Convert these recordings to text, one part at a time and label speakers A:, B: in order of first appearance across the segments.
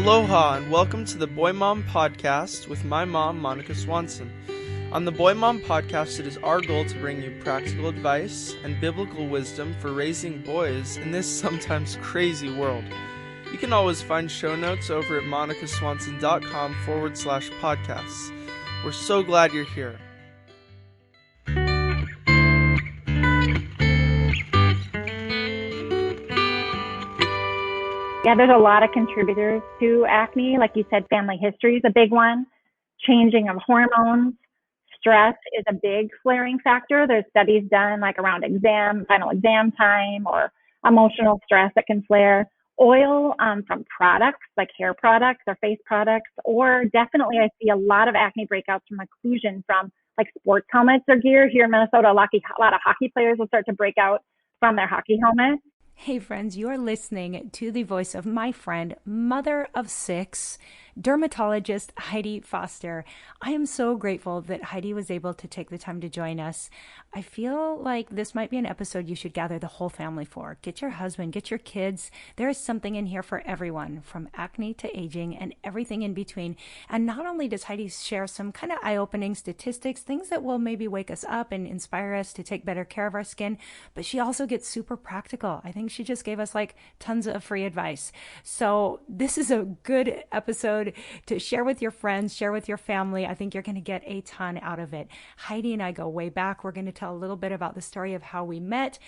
A: Aloha and welcome to the Boy Mom Podcast with my mom, Monica Swanson. On the Boy Mom Podcast, it is our goal to bring you practical advice and biblical wisdom for raising boys in this sometimes crazy world. You can always find show notes over at monicaswanson.com/podcasts. We're so glad you're here.
B: Yeah, there's a lot of contributors to acne. Like you said, family history is a big one. Changing of hormones. Stress is a big flaring factor. There's studies done like around final exam time, or emotional stress that can flare. Oil from products like hair products or face products, or definitely I see a lot of acne breakouts from occlusion from like sports helmets or gear. Here in Minnesota, a lot of hockey players will start to break out from their hockey helmets.
C: Hey friends, you're listening to the voice of my friend, mother of 6, dermatologist Heidi Foster. I am so grateful that Heidi was able to take the time to join us. I feel like this might be an episode you should gather the whole family for. Get your husband, get your kids. There is something in here for everyone, from acne to aging and everything in between. And not only does Heidi share some kind of eye-opening statistics, things that will maybe wake us up and inspire us to take better care of our skin, but she also gets super practical. I think she just gave us like tons of free advice. So this is a good episode to share with your friends, share with your family. I think you're going to get a ton out of it. Heidi and I go way back. We're going to tell a little bit about the story of how we met.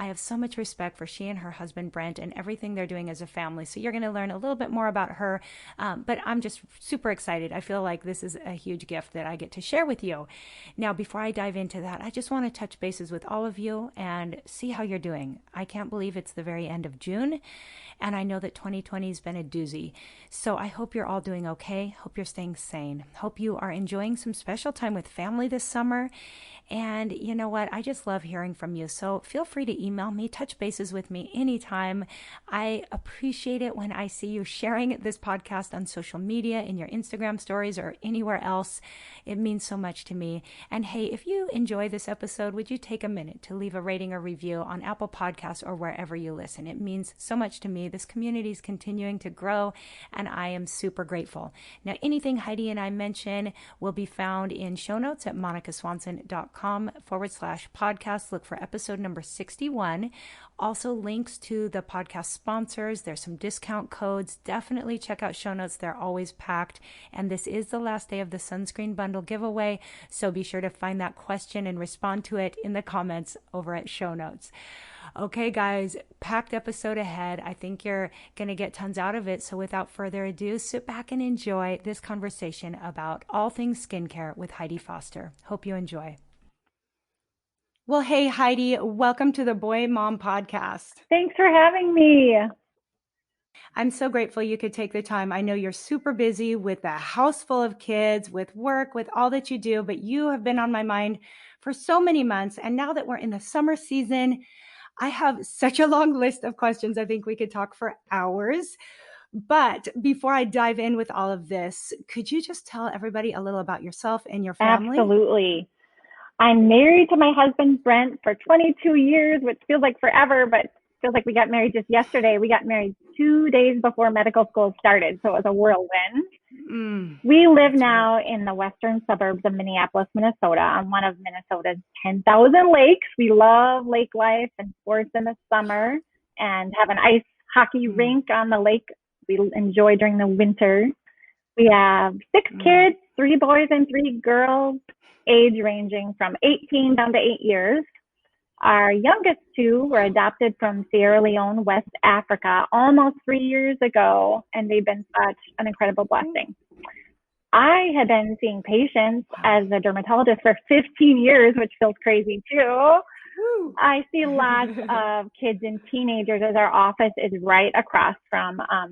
C: I have so much respect for she and her husband, Brent, and everything they're doing as a family. So you're going to learn a little bit more about her. But I'm just super excited. I feel like this is a huge gift that I get to share with you. Now, before I dive into that, I just want to touch bases with all of you and see how you're doing. I can't believe it's the very end of June, and I know that 2020 has been a doozy. So I hope you're all doing okay. Hope you're staying sane. Hope you are enjoying some special time with family this summer. And you know what? I just love hearing from you. So feel free to email me, touch bases with me anytime. I appreciate it when I see you sharing this podcast on social media, in your Instagram stories, or anywhere else. It means so much to me. And hey, if you enjoy this episode, would you take a minute to leave a rating or review on Apple Podcasts or wherever you listen? It means so much to me. This community is continuing to grow, and I am super grateful. Now, anything Heidi and I mention will be found in show notes at monicaswanson.com/podcast. Look for episode number 61. Also links to the podcast sponsors. There's some discount codes. Definitely check out show notes. They're always packed. And this is the last day of the sunscreen bundle giveaway. So be sure to find that question and respond to it in the comments over at show notes. Okay, guys, packed episode ahead. I think you're going to get tons out of it. So without further ado, sit back and enjoy this conversation about all things skincare with Heidi Foster. Hope you enjoy. Well, hey, Heidi, welcome to the Boy Mom Podcast.
B: Thanks for having me.
C: I'm so grateful you could take the time. I know you're super busy with a house full of kids, with work, with all that you do, but you have been on my mind for so many months. And now that we're in the summer season, I have such a long list of questions. I think we could talk for hours. But before I dive in with all of this, could you just tell everybody a little about yourself and your family?
B: Absolutely. I'm married to my husband, Brent, for 22 years, which feels like forever, but feels like we got married just yesterday. We got married 2 days before medical school started, so it was a whirlwind. We live now in the western suburbs of Minneapolis, Minnesota, on one of Minnesota's 10,000 lakes. We love lake life and sports in the summer, and have an ice hockey rink on the lake we enjoy during the winter. We have 6 kids, 3 boys and 3 girls, age ranging from 18 down to 8 years. Our youngest 2 were adopted from Sierra Leone, West Africa, almost 3 years ago, and they've been such an incredible blessing. I had been seeing patients as a dermatologist for 15 years, which feels crazy too. I see lots of kids and teenagers, as our office is right across from all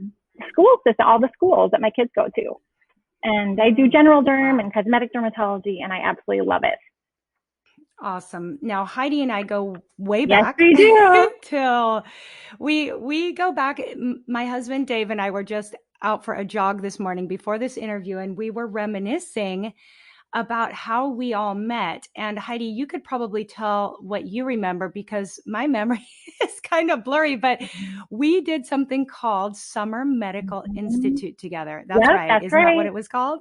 B: the schools that my kids go to. And I do general derm and cosmetic dermatology, and I absolutely love it.
C: Awesome. Now, Heidi and I go way back.
B: Yes, we do.
C: Till we go back. My husband, Dave, and I were just out for a jog this morning before this interview, and we were reminiscing about how we all met. And Heidi, you could probably tell what you remember because my memory is kind of blurry, but we did something called Summer Medical Institute together. That's
B: Yep,
C: right.
B: that's
C: Isn't that what
B: right.
C: it was called?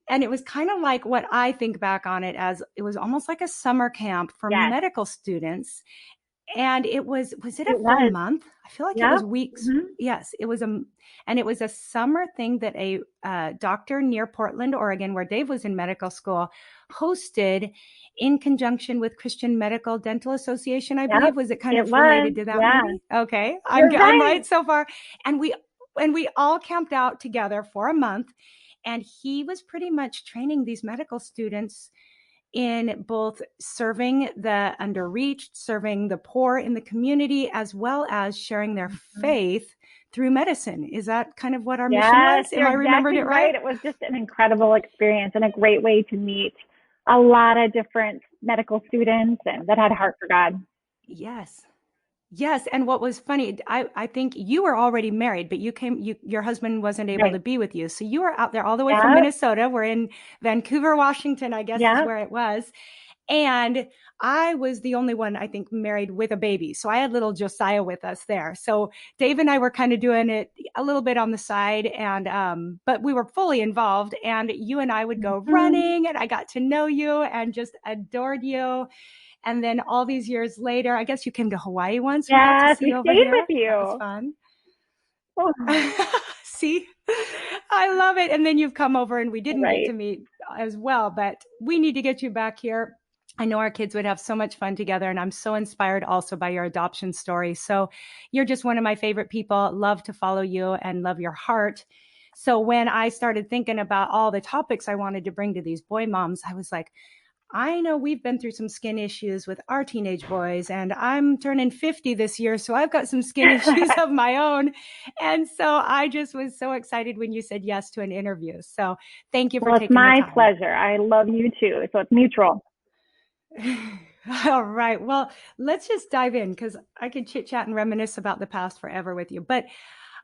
C: And it was kind of like what I think back on it as it was almost like a summer camp for
B: Yes,
C: medical students. And it was it a
B: it
C: full
B: was.
C: month? I feel like it
B: Yep.
C: was weeks.
B: Hmm.
C: Yes, it was and it was a summer thing that a doctor near Portland, Oregon, where Dave was in medical school, hosted in conjunction with Christian Medical Dental Association, I
B: Yep,
C: believe. Was it kind
B: it
C: of
B: was.
C: related to that
B: Yeah,
C: maybe? Okay.
B: you're
C: I'm
B: right.
C: right so far. And we all camped out together for a month, and he was pretty much training these medical students in both serving the underreached, serving the poor in the community, as well as sharing their
B: Mhm.
C: faith through medicine. Is that kind of what our mission
B: Yes,
C: was? Am
B: you're
C: I remembered
B: exactly
C: it right?
B: right. It was just an incredible experience and a great way to meet a lot of different medical students and that had a heart for God.
C: Yes. Yes, and what was funny, I think you were already married, but your husband wasn't able
B: Right.
C: to be with you. So you were out there all the way from
B: Yep.
C: Minnesota. We're in Vancouver, Washington, I guess is
B: Yep.
C: where it was. And I was the only one, I think, married with a baby. So I had little Josiah with us there. So Dave and I were kind of doing it a little bit on the side, and but we were fully involved. And you and I would go
B: Mhm.
C: running, and I got to know you and just adored you. And then all these years later, I guess you came to Hawaii once. We got to
B: Yes,
C: see
B: we
C: you over
B: stayed with
C: here. That was
B: you.
C: fun.
B: Oh,
C: See, I love it. And then you've come over and we didn't get
B: right.
C: to meet as well, but we need to get you back here. I know our kids would have so much fun together, and I'm so inspired also by your adoption story. So you're just one of my favorite people. Love to follow you and love your heart. So when I started thinking about all the topics I wanted to bring to these boy moms, I was like, I know we've been through some skin issues with our teenage boys, and I'm turning 50 this year, so I've got some skin issues of my own. And so I just was so excited when you said yes to an interview. So thank you for
B: Well, it's
C: taking the
B: my
C: time.
B: pleasure. I love you too. So it's mutual.
C: All right. Well, let's just dive in because I could chit chat and reminisce about the past forever with you. But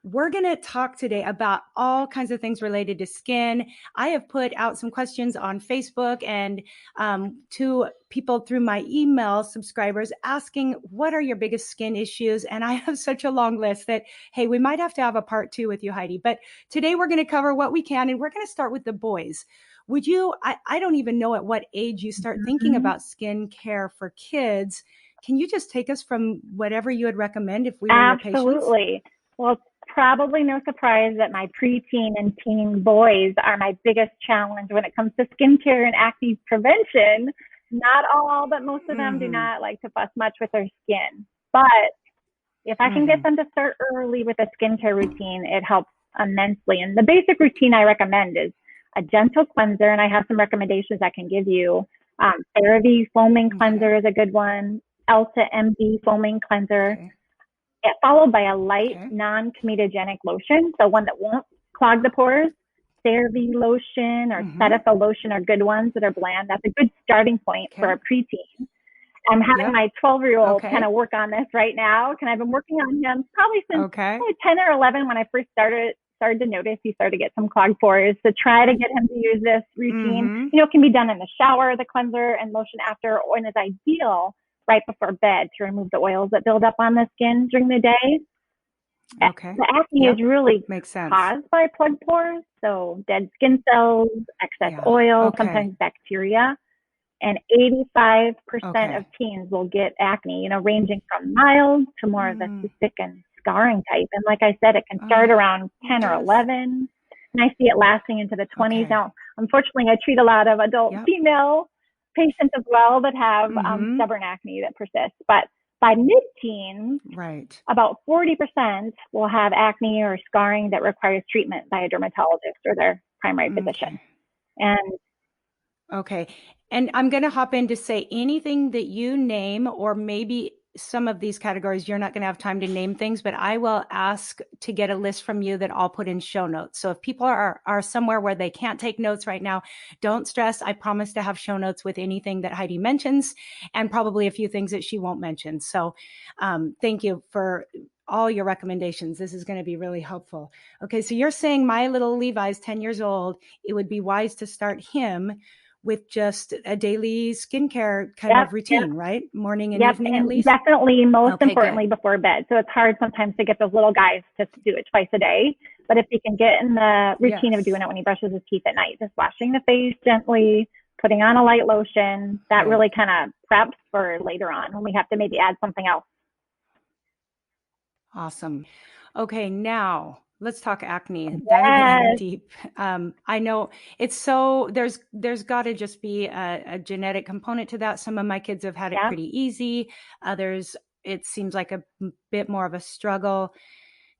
C: we're going to talk today about all kinds of things related to skin. I have put out some questions on Facebook and to people through my email subscribers asking, what are your biggest skin issues? And I have such a long list that, hey, we might have to have a part two with you, Heidi. But today we're going to cover what we can, and we're going to start with the boys. Would you, I don't even know at what age you start thinking
B: Mhm.
C: about skin care for kids. Can you just take us from whatever you would recommend if we were your patients?
B: Absolutely. Well, it's probably no surprise that my preteen and teen boys are my biggest challenge when it comes to skincare and acne prevention. Not all, but most of them do
C: Mm-hmm.
B: not like to fuss much with their skin. But if I can get
C: Mm-hmm.
B: them to start early with a skincare routine, it helps immensely. And the basic routine I recommend is a gentle cleanser, and I have some recommendations I can give you. CeraVe foaming
C: Okay.
B: cleanser is a good one. Elta MD foaming cleanser,
C: Okay.
B: followed by a light,
C: Okay.
B: non-comedogenic lotion, so one that won't clog the pores. CeraVe lotion or
C: Mm-hmm.
B: Cetaphil lotion are good ones that are bland. That's a good starting point for a
C: Okay.
B: preteen. I'm having
C: Yep.
B: my 12-year-old kind
C: Okay.
B: of work on this right now. And I've been working on him probably since
C: Okay.
B: 10 or 11 when I first started to notice he started to get some clogged pores, to try to get him to use this routine.
C: Mm-hmm.
B: You know, it can be done in the shower, the cleanser and lotion after, or and it's ideal right before bed to remove the oils that build up on the skin during the day.
C: Okay.
B: The acne is
C: Yep.
B: really
C: Makes sense.
B: caused by plugged pores, so dead skin cells, excess
C: Yeah.
B: oil,
C: Okay.
B: sometimes bacteria. And 85% of
C: Okay.
B: teens will get acne, you know, ranging from mild to more of the
C: Mm.
B: cystic and scarring type. And like I said, it can start
C: Oh,
B: around
C: it
B: 10 or
C: does.
B: 11. And I see it lasting into the 20s.
C: Okay.
B: Now, unfortunately, I treat a lot of adult
C: Yep.
B: female patients as well that have
C: Mm-hmm.
B: stubborn acne that persists. But by mid-teens,
C: Right.
B: about 40% will have acne or scarring that requires treatment by a dermatologist or their primary physician.
C: Okay.
B: And
C: Okay. And I'm going to hop in to say anything that you name, or maybe some of these categories, you're not going to have time to name things, but I will ask to get a list from you that I'll put in show notes. So if people are somewhere where they can't take notes right now, don't stress. I promise to have show notes with anything that Heidi mentions and probably a few things that she won't mention. So thank you for all your recommendations. This is going to be really helpful. Okay, so you're saying my little Levi's 10 years old, it would be wise to start him with just a daily skincare kind of routine, right? Morning and evening at
B: And
C: least?
B: definitely, most importantly,
C: Good.
B: before bed. So it's hard sometimes to get those little guys to do it twice a day. But if he can get in the routine of doing it when he brushes his teeth at night, just washing the face gently, putting on a light lotion, that really kind of preps for later on when we have to maybe add something else.
C: Awesome. Okay, now let's talk acne. Diving in deep. I know it's so there's got to just be a genetic component to that. Some of my kids have had it pretty easy. Others, it seems like a bit more of a struggle.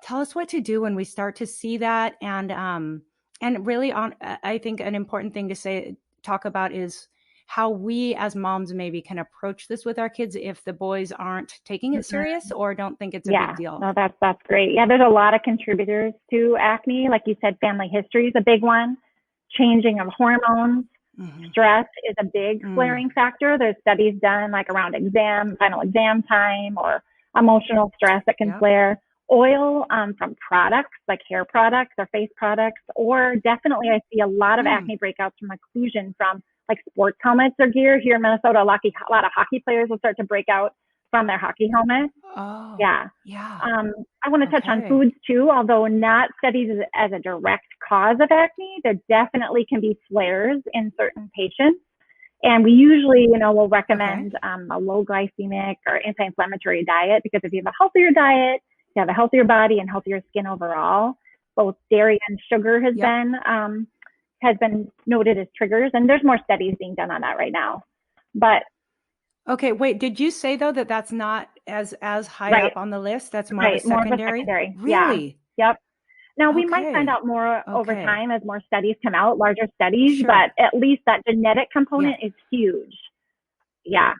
C: Tell us what to do when we start to see that, and really I think an important thing to talk about is how we as moms maybe can approach this with our kids if the boys aren't taking it serious or don't think it's a big deal.
B: No, that's great. Yeah, there's a lot of contributors to acne. Like you said, family history is a big one. Changing of hormones. Stress is a big flaring factor. There's studies done like around final exam time, or emotional stress that can flare. Oil from products like hair products or face products, or definitely I see a lot of acne breakouts from occlusion from like sports helmets or gear. Here in Minnesota, a lot of hockey players will start to break out from their hockey helmet.
C: Oh,
B: yeah. I want to touch on foods too, although not studied as a direct cause of acne. There definitely can be flares in certain patients. And we usually, will recommend a low glycemic or anti-inflammatory diet, because if you have a healthier diet, you have a healthier body and healthier skin overall. Both dairy and sugar has been noted as triggers, and there's more studies being done on that right now. But
C: okay, wait, did you say though that that's not as high up on the list? That's more of a secondary? Really?
B: Yeah. Yep. Now we might find out more over time as more studies come out, larger studies, but at least that genetic component is huge. Yeah.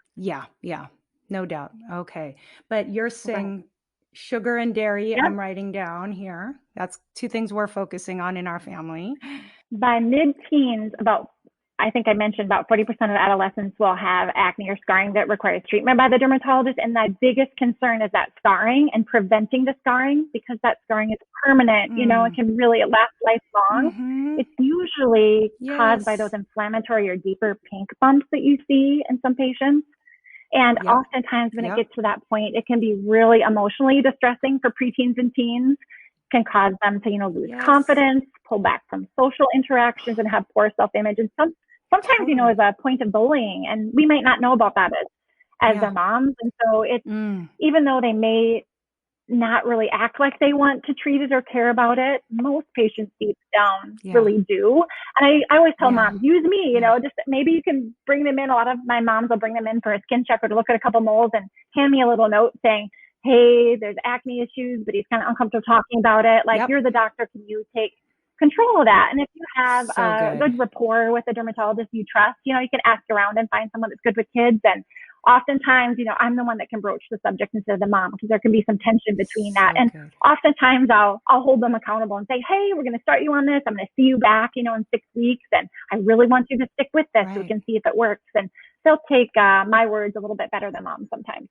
C: No doubt. Okay. But you're saying sugar and dairy, I'm writing down here. That's two things we're focusing on in our family.
B: By mid-teens, I think I mentioned about 40% of adolescents will have acne or scarring that requires treatment by the dermatologist. And my biggest concern is that scarring and preventing the scarring, because that scarring is permanent, it can really last lifelong. It's usually caused by those inflammatory or deeper pink bumps that you see in some patients. And oftentimes when it gets to that point, it can be really emotionally distressing for preteens and teens. Can cause them to, lose confidence, pull back from social interactions, and have poor self-image. And sometimes, as a point of bullying, and we might not know about that as their moms. And so it's, even though they may not really act like they want to treat it or care about it, most patients deep down really do. And I always tell moms, use me, just maybe you can bring them in. A lot of my moms will bring them in for a skin check or to look at a couple moles and hand me a little note saying, hey, there's acne issues, but he's kind of uncomfortable talking about it. Like, you're the doctor. Can you take control of that? And if you have a good rapport with a dermatologist you trust, you can ask around and find someone that's good with kids. And oftentimes, I'm the one that can broach the subject instead of the mom, because there can be some tension between that. And oftentimes I'll hold them accountable and say, hey, we're going to start you on this. I'm going to see you back, in 6 weeks. And I really want you to stick with this so we can see if it works. And they'll take my words a little bit better than mom sometimes.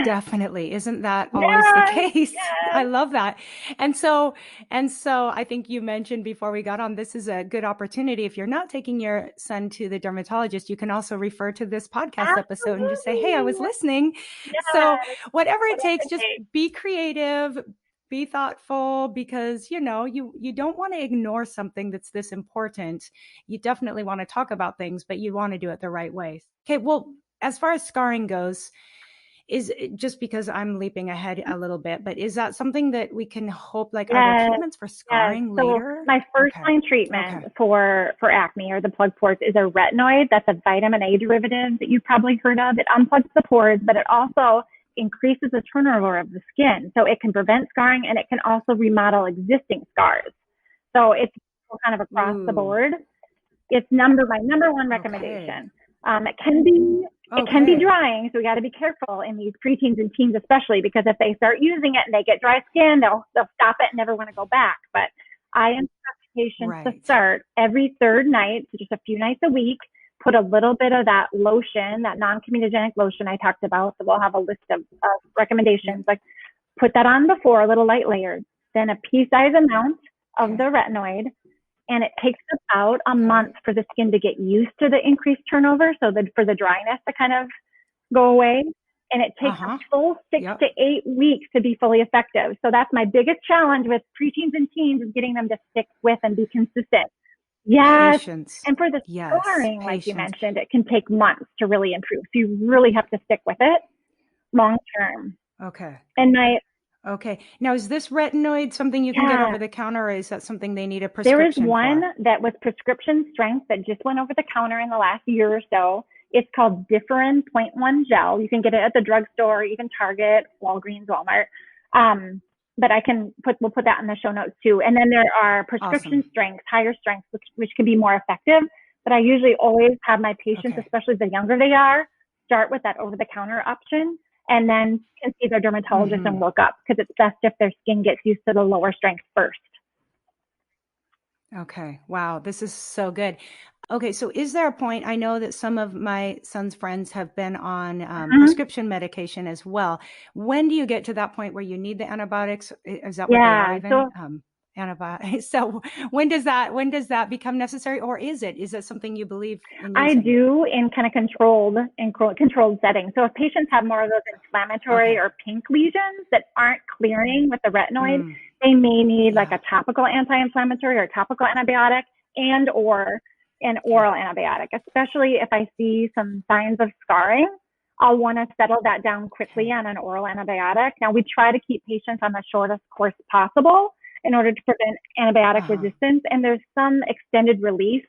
C: Definitely. Isn't that always the case? Yes. I love that. And so I think you mentioned before we got on, this is a good opportunity. If you're not taking your son to the dermatologist, you can also refer to this podcast episode and just say, hey, I was listening. Yes. So whatever it takes, just be creative, be thoughtful, because, you don't want to ignore something that's this important. You definitely want to talk about things, but you want to do it the right way. Okay. Well, as far as scarring goes, is just because I'm leaping ahead a little bit, but is that something that we can hope, like, are there treatments for scarring later?
B: So my first line treatment for acne or the plug pores is a retinoid. That's a vitamin A derivative that you've probably heard of. It unplugs the pores, but it also increases the turnover of the skin. So it can prevent scarring, and it can also remodel existing scars. So it's kind of across the board. It's my number one recommendation. It can be drying, so we got to be careful in these preteens and teens, especially, because if they start using it and they get dry skin, they'll stop it and never want to go back. But I instruct patients to start every third night, so just a few nights a week. Put a little bit of that lotion, that non-comedogenic lotion I talked about. So we'll have a list of recommendations, like put that on before, a little light layered, then a pea-sized amount of
C: Okay.
B: the retinoid. And it takes about a
C: Okay.
B: month for the skin to get used to the increased turnover, so that for the dryness to kind of go away. And it takes a full 6
C: Yep.
B: to 8 weeks to be fully effective. So that's my biggest challenge with preteens and teens, is getting them to stick with and be consistent. Yes.
C: Patience.
B: And for the
C: Yes.
B: scarring, like you
C: Patience.
B: mentioned, it can take months to really improve. So you really have to stick with it long term.
C: Okay.
B: And my,
C: Okay. Now, is this retinoid something you can get
B: yeah,
C: over the counter, or is that something they need a
B: there is
C: prescription
B: one
C: for?
B: that was prescription strength that just went over the counter in the last year or so. It's called Differin Point One Gel. You can get it at the drugstore, even Target, Walgreens, Walmart. But we'll put that in the show notes too. And then there are prescription
C: Awesome.
B: strengths, higher strengths, which can be more effective. But I usually always have my patients,
C: Okay.
B: especially the younger they are, start with that over the counter option and then can see their dermatologist and work up, because it's best if their skin gets used to the lower strength first.
C: Okay. Wow. This is so good. Okay. So is there a point, I know that some of my son's friends have been on prescription medication as well. When do you get to that point where you need the antibiotics? Is that what they are
B: Yeah.
C: even?
B: So
C: Antibiotics. So when does that become necessary, or is it something you believe in
B: I
C: using?
B: do in kind of controlled settings. So if patients have more of those inflammatory
C: Okay.
B: or pink lesions that aren't clearing with the retinoid,
C: Mm,
B: they may need like
C: yeah.
B: a topical anti-inflammatory or a topical antibiotic and or an
C: Okay.
B: oral antibiotic, especially if I see some signs of scarring. I'll want to settle that down quickly
C: Okay.
B: on an oral antibiotic. Now, we try to keep patients on the shortest course possible in order to prevent antibiotic resistance. And there's some extended release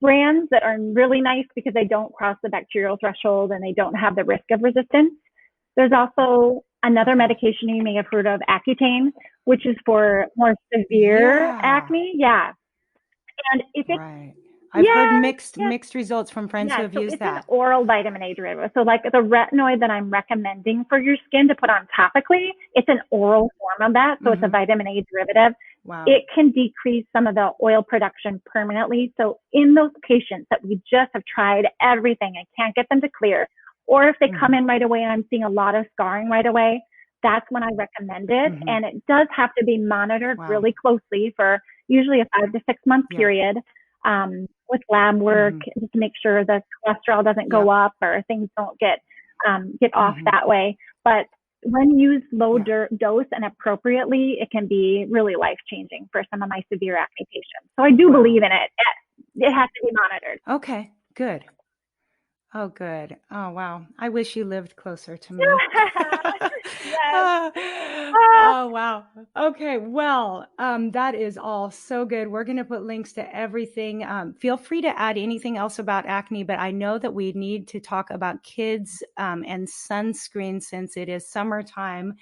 B: brands that are really nice because they don't cross the bacterial threshold and they don't have the risk of resistance. There's also another
C: Okay.
B: medication you may have heard of, Accutane, which is for more severe
C: Yeah.
B: acne. Yeah. And if it,
C: Right. I've heard
B: yes, yes,
C: mixed results from friends who
B: yeah,
C: have
B: so
C: used
B: it's an
C: that.
B: oral vitamin A derivative. So like the retinoid that I'm recommending for your skin to put on topically, it's an oral form of that. So it's a vitamin A derivative.
C: Wow.
B: It can decrease some of the oil production permanently. So in those patients that we just have tried everything and can't get them to clear, or if they come in right away and I'm seeing a lot of scarring right away, that's when I recommend it. And it does have to be monitored
C: Wow.
B: really closely for usually a 5 to 6 month
C: Yeah.
B: period, with lab work, just to make sure the cholesterol doesn't go
C: Yep.
B: up or things don't get off that way. But when used low
C: Yeah.
B: dose and appropriately, it can be really life changing for some of my severe acne patients. So I do
C: Wow.
B: believe in it. It has to be monitored.
C: Okay. Good. Oh, good. Oh, wow. I wish you lived closer to me.
B: Yes.
C: Oh, wow. Okay. Well, that is all so good. We're going to put links to everything. Feel free to add anything else about acne, but I know that we need to talk about kids and sunscreen since it is summertime.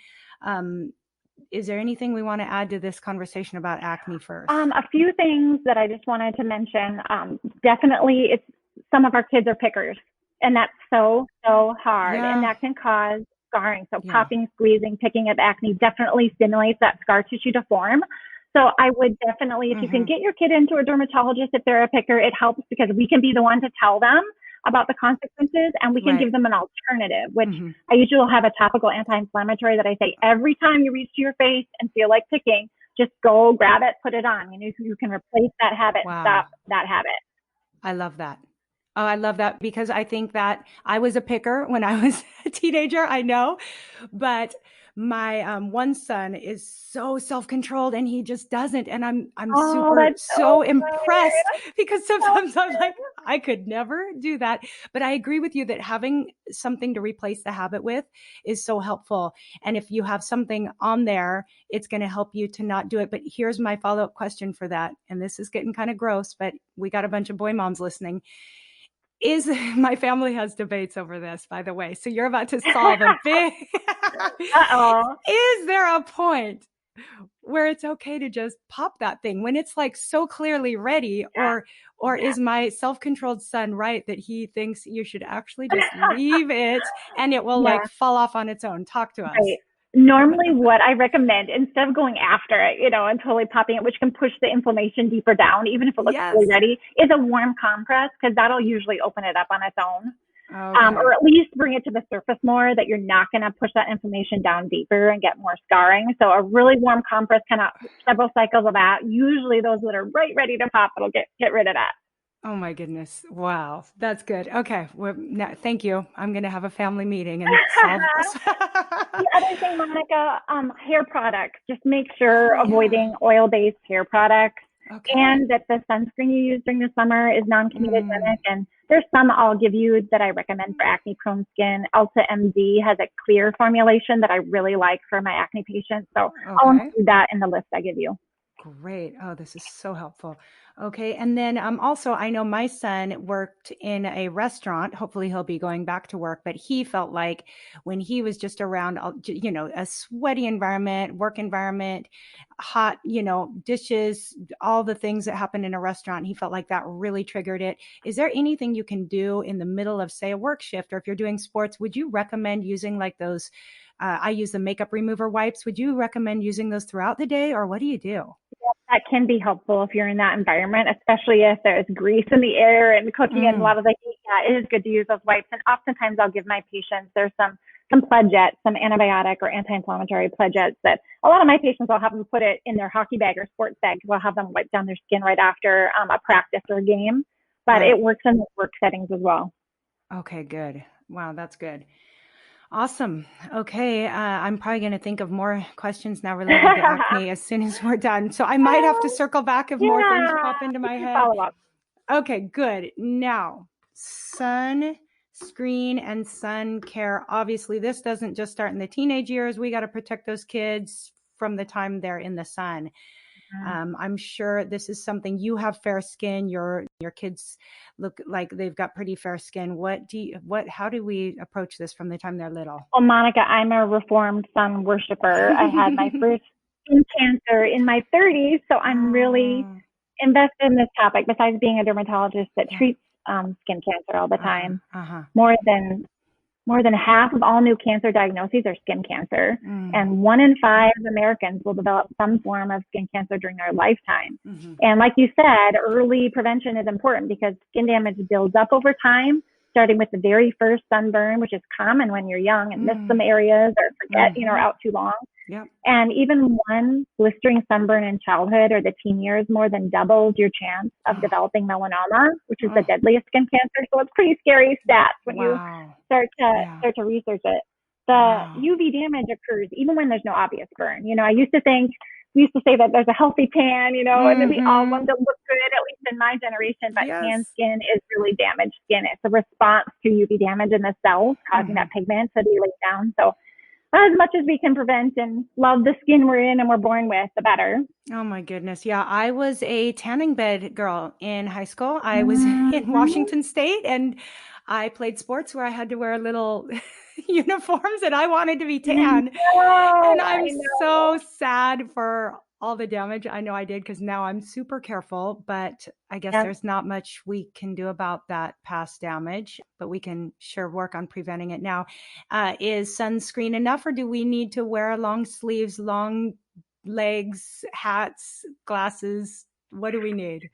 C: Is there anything we want to add to this conversation about acne first?
B: A few things that I just wanted to mention. Definitely, it's some of our kids are pickers, and that's so hard, and
C: Yeah.
B: that can cause scarring. So
C: Yeah.
B: popping, squeezing, picking at acne definitely stimulates that scar tissue to form. So I would definitely, if you can get your kid into a dermatologist if they're a picker, it helps because we can be the one to tell them about the consequences and we can give
C: Right.
B: them an alternative, which I usually will have a topical anti-inflammatory that I say every time you reach to your face and feel like picking, just go grab it, put it on. You can replace that habit and
C: Wow.
B: stop that habit.
C: I love that. Oh, I love that because I think that I was a picker when I was a teenager, I know, but my one son is so self-controlled and he just doesn't. And I'm
B: Oh,
C: super,
B: that's
C: so
B: so
C: impressed
B: good.
C: because
B: So
C: sometimes I'm like,
B: good.
C: I could never do that. But I agree with you that having something to replace the habit with is so helpful. And if you have something on there, it's going to help you to not do it. But here's my follow-up question for that. And this is getting kind of gross, but we got a bunch of boy moms listening. My family has debates over this, by the way. So you're about to solve a big.
B: Uh-oh.
C: Is there a point where it's okay to just pop that thing when it's like so clearly ready, or is my self-controlled son right that he thinks you should actually just leave it and it will like
B: Yeah.
C: fall off on its own? Talk to us.
B: Right. Normally, what I recommend, instead of going after it, and totally popping it, which can push the inflammation deeper down, even if it looks fully
C: Yes.
B: ready, is a warm compress because that'll usually open it up on its own.
C: Okay.
B: or at least bring it to the surface more, that you're not going to push that inflammation down deeper and get more scarring. So a really warm compress, kind of several cycles of that. Usually those that are right ready to pop, it'll get rid of that.
C: Oh my goodness. Wow. That's good. Okay. Well, thank you. I'm going to have a family meeting and solve this.
B: The other thing, Monica, hair products. Just make sure
C: Oh, yeah.
B: avoiding oil-based hair products,
C: Okay.
B: and that the sunscreen you use during the summer is
C: Mm,
B: non-comedogenic. And there's some I'll give you that I recommend for acne-prone skin. Ulta MD has a clear formulation that I really like for my acne patients, so I'll
C: okay.
B: include that in the list I give you.
C: Great. Oh, this is so helpful. Okay. And then also, I know my son worked in a restaurant. Hopefully, he'll be going back to work, but he felt like when he was just around, a sweaty environment, work environment, hot, dishes, all the things that happen in a restaurant, he felt like that really triggered it. Is there anything you can do in the middle of, say, a work shift, or if you're doing sports, would you recommend using like those? I use the makeup remover wipes. Would you recommend using those throughout the day, or what do you do?
B: That can be helpful if you're in that environment, especially if there's grease in the air and cooking and a
C: Mm,
B: lot of the heat. Yeah, it is good to use those wipes. And oftentimes I'll give my patients, there's some pledgettes, some antibiotic or anti-inflammatory pledgettes that a lot of my patients, I'll have them put it in their hockey bag or sports bag, because I'll have them wipe down their skin right after a practice or a game. But
C: right.
B: it works in the work settings as well.
C: Okay, good. Wow, that's good. Awesome. Okay, I'm probably going to think of more questions now related to acne as soon as we're done. So I might have to circle back if more things
B: Yeah,
C: pop into
B: you
C: my
B: can
C: head.
B: follow up.
C: Okay, good. Now, sun screen and sun care. Obviously, this doesn't just start in the teenage years. We got to protect those kids from the time they're in the sun. I'm sure this is something you have fair skin. Your kids look like they've got pretty fair skin. How do we approach this from the time they're little?
B: Well, Monica, I'm a reformed sun worshiper. I had my first skin cancer in my 30s, so I'm really
C: Oh,
B: invested in this topic. Besides being a dermatologist that
C: yeah.
B: treats skin cancer all the
C: Uh-huh.
B: time,
C: Uh-huh.
B: more than more than half of all new cancer diagnoses are skin cancer,
C: Mm,
B: and 1 in 5 Americans will develop some form of skin cancer during their lifetime.
C: mm-hmm.
B: And like you said, early prevention is important because skin damage builds up over time, starting with the very first sunburn, which is common when you're young and miss some
C: Mm,
B: areas or forget,
C: mm-hmm.
B: out too long.
C: Yep.
B: And even one blistering sunburn in childhood or the teen years more than doubles your chance of
C: Oh,
B: developing melanoma, which is the
C: oh,
B: deadliest skin cancer. So it's pretty scary stats when you
C: wow.
B: start to
C: Yeah.
B: start to research it. The
C: Wow.
B: UV damage occurs even when there's no obvious burn. I used to think we used to say that there's a healthy tan, and then we all want
C: Mm-hmm.
B: to look good, at least in my generation. But tan
C: Yes.
B: skin is really damaged skin. It's a response to UV damage in the cells, causing
C: Mm-hmm.
B: that pigment to be laid down. So as much as we can prevent and love the skin we're in and we're born with, the better.
C: Oh my goodness. Yeah, I was a tanning bed girl in high school. I was in
B: Mm-hmm.
C: Washington State and I played sports where I had to wear little uniforms and I wanted to be
B: I
C: tan. And
B: know, I
C: I'm
B: know.
C: so sad for all the damage I know I did because now I'm super careful, but I guess
B: Yep.
C: there's not much we can do about that past damage, but we can sure work on preventing it now. Is sunscreen enough or do we need to wear long sleeves, long legs, hats, glasses? What do we need?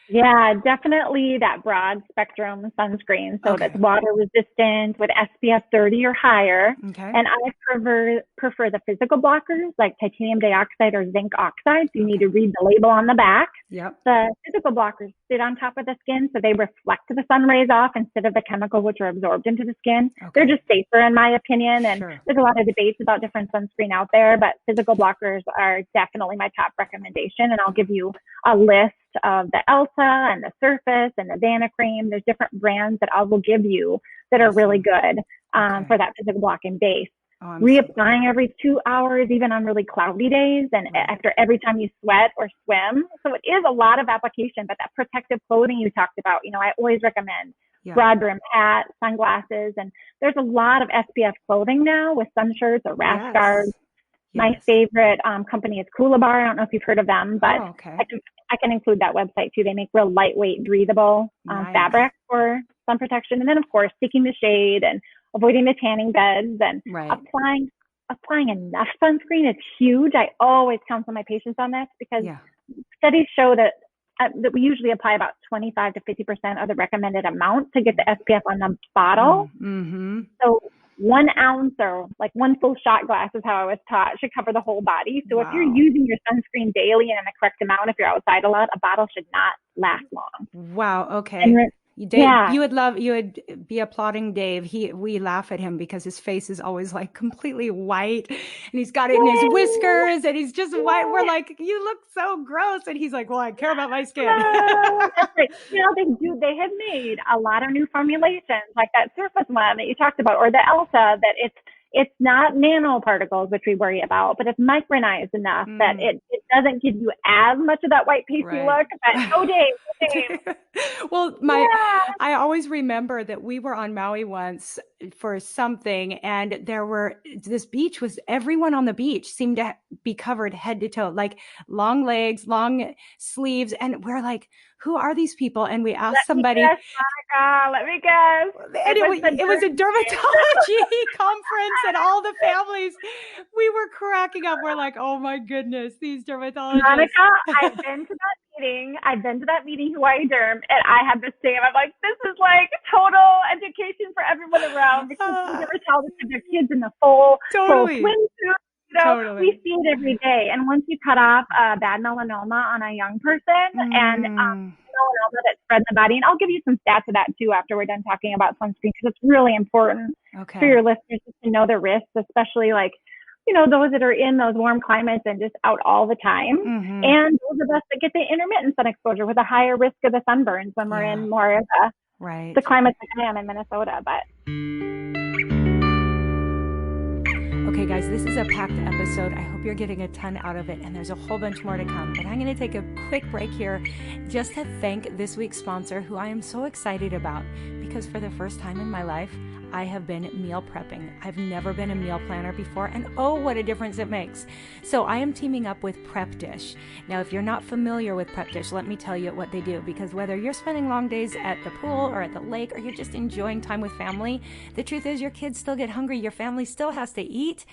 B: Yeah, definitely that broad spectrum sunscreen. So that's
C: Okay.
B: water resistant with SPF 30 or higher.
C: Okay.
B: And I prefer the physical blockers like titanium dioxide or zinc oxide. So you need
C: Okay.
B: to read the label on the back.
C: Yep.
B: The physical blockers sit on top of the skin, so they reflect the sun rays off instead of the chemicals which are absorbed into the skin. They're
C: Okay.
B: just safer in my opinion. And
C: Sure.
B: there's a lot of debates about different sunscreen out there, but physical blockers are definitely my top recommendation. And I'll give you a list of the Elta and the Surface and the Vanicream. There's different brands that I will give you that are really
C: Awesome.
B: good
C: Okay.
B: for that physical blocking base.
C: Oh, I'm so
B: Reapplying every 2 hours, even on really cloudy days, and
C: right.
B: after every time you sweat or swim. So it is a lot of application, but that protective clothing you talked about, I always recommend
C: Yeah.
B: broad brim hat, sunglasses, and there's a lot of SPF clothing now with sun shirts or rash guards.
C: Yes.
B: My
C: Yes.
B: favorite company is Coolabar. I don't know if you've heard of them, but
C: Oh, okay.
B: I can include that website too. They make real lightweight, breathable
C: Nice.
B: fabric for sun protection. And then, of course, seeking the shade and avoiding the tanning beds and
C: Right.
B: applying enough sunscreen is huge. I always counsel my patients on this because
C: Yeah.
B: studies show that that we usually apply about 25 to 50% of the recommended amount to get the SPF on the bottle.
C: Mm-hmm.
B: So 1 ounce or like one full shot glass is how I was taught should cover the whole body. So if you're
C: Wow.
B: using your sunscreen daily and in the correct amount, if you're outside a lot, a bottle should not last long.
C: Wow.
B: And
C: Okay. Dave,
B: yeah,
C: you would be applauding Dave. We laugh at him because his face is always like completely white and he's got it in his
B: yay,
C: whiskers and he's just white. We're
B: yay.
C: like, you look so gross. And he's like, well, I care about my skin.
B: That's right. They have made a lot of new formulations, like that surface one that you talked about, or the Elsa, that it's not nanoparticles, which we worry about, but it's micronized enough that it doesn't give you as much of that white pasty
C: Right.
B: look. But oh, Dave.
C: Well,
B: Yeah.
C: I always remember that we were on Maui once for something, and this beach was, everyone on the beach seemed to be covered head to toe, like long legs, long sleeves. And we're like, who are these people? And we asked
B: Let me
C: somebody,
B: guess, Monica. Let me guess.
C: and it was a dermatology conference, and all the families, we were cracking up. We're like, oh my goodness, these dermatologists.
B: Monica, I've been to that meeting, Hawaii Derm, and I had the same. I'm like, this is like total education for everyone around because they never tell this to their kids in the full
C: Totally.
B: swimsuit.
C: Totally.
B: We see it every day. And once you cut off bad melanoma on a young person and melanoma that spreads in the body, and I'll give you some stats of that too after we're done talking about sunscreen because it's really important for your listeners to know the risks, especially like, those that are in those warm climates and just out all the time. And those of us that get the intermittent sun exposure with a higher risk of the sunburns when we're in more of the climate that I am in Minnesota. But
C: okay, guys, this is a packed episode. I hope you're getting a ton out of it, and there's a whole bunch more to come. But I'm going to take a quick break here just to thank this week's sponsor, who I am so excited about, because for the first time in my life, I have been meal prepping. I've never been a meal planner before, and oh, what a difference it makes. So I am teaming up with Prep Dish. Now, if you're not familiar with Prep Dish, let me tell you what they do, because whether you're spending long days at the pool or at the lake, or you're just enjoying time with family, the truth is your kids still get hungry, your family still has to eat.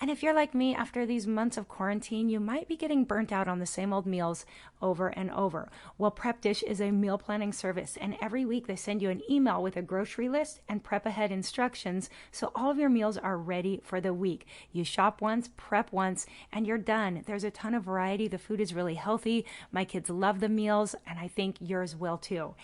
C: And if you're like me, after these months of quarantine, you might be getting burnt out on the same old meals over and over. Well, Prep Dish is a meal planning service, and every week they send you an email with a grocery list and prep ahead instructions, so all of your meals are ready for the week. You shop once, prep once, and you're done. There's a ton of variety. The food is really healthy. My kids love the meals, and I think yours will too.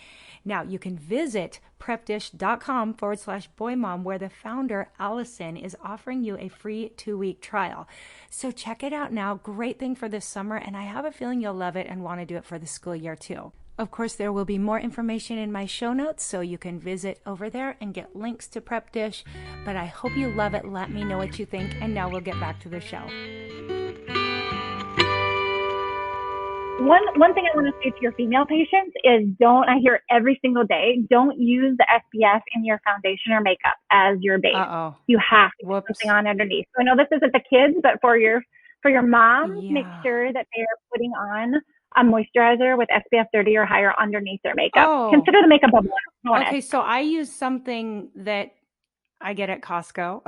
C: Now, you can visit prepdish.com/boymom, where the founder, Allison, is offering you a free 2-week trial. So check it out now. Great thing for this summer, and I have a feeling you'll love it and want to do it for the school year too. Of course, there will be more information in my show notes, so you can visit over there and get links to Prep Dish. But I hope you love it. Let me know what you think, and now we'll get back to the show.
B: One thing I want to say to your female patients is I hear every single day, don't use the SPF in your foundation or makeup as your base. You have to put something on underneath. So I know this isn't the kids, but for your moms, make sure that they are putting on a moisturizer with SPF 30 or higher underneath their makeup. Consider the makeup bubble.
C: Okay, so I use something that I get at Costco.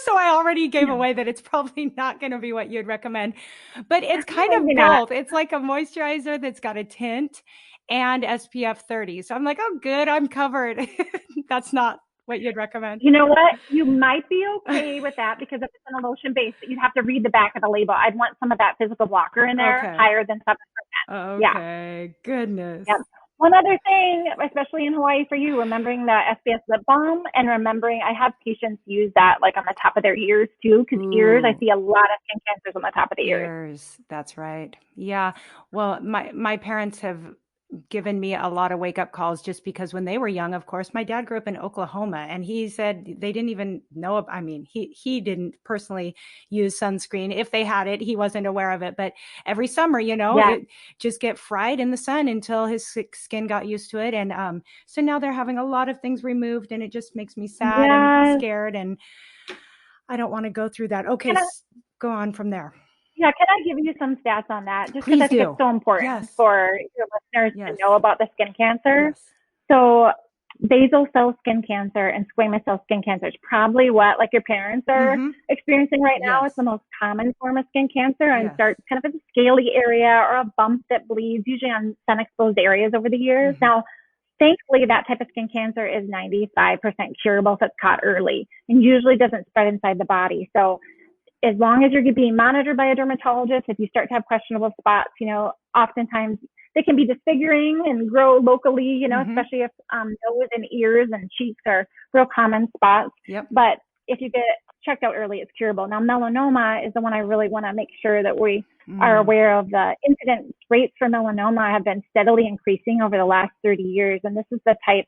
C: So I already gave away that it's probably not going to be what you'd recommend, but it's kind of both. It's like a moisturizer that's got a tint and SPF 30. So I'm like, oh, good, I'm covered. That's not what you'd recommend.
B: You know what? You might be okay with that because if it's in a lotion base, you'd have to read the back of the label. I'd want some of that physical blocker in there, higher than 7%.
C: Okay, goodness.
B: Yep. One other thing, especially in Hawaii for you, remembering the SPF lip balm and remembering I have patients use that like on the top of their ears too, because ears, I see a lot of skin cancers on the top of the ears.
C: That's right. Yeah. Well, my parents have given me a lot of wake up calls just because when they were young, of course, my dad grew up in Oklahoma and he said they didn't even know. I mean, he didn't personally use sunscreen. If they had it, he wasn't aware of it. But every summer, it just get fried in the sun until his skin got used to it. And so now they're having a lot of things removed and it just makes me sad and scared. And I don't want to go through that. Okay, go on from there.
B: Yeah, can I give you some stats on that? Just because I think it's so important for your listeners to know about the skin cancer. So basal cell skin cancer and squamous cell skin cancer is probably what like your parents are experiencing right now. It's
C: Yes.
B: the most common form of skin cancer and
C: Yes.
B: starts kind of as a scaly area or a bump that bleeds, usually on sun exposed areas over the years. Now, thankfully, that type of skin cancer is 95% curable if it's caught early and usually doesn't spread inside the body. So as long as you're being monitored by a dermatologist, if you start to have questionable spots, oftentimes they can be disfiguring and grow locally, especially if nose and ears and cheeks are real common spots.
C: Yep.
B: But if you get checked out early, it's curable. Now, melanoma is the one I really want to make sure that we are aware of. The incidence rates for melanoma have been steadily increasing over the last 30 years. And this is the type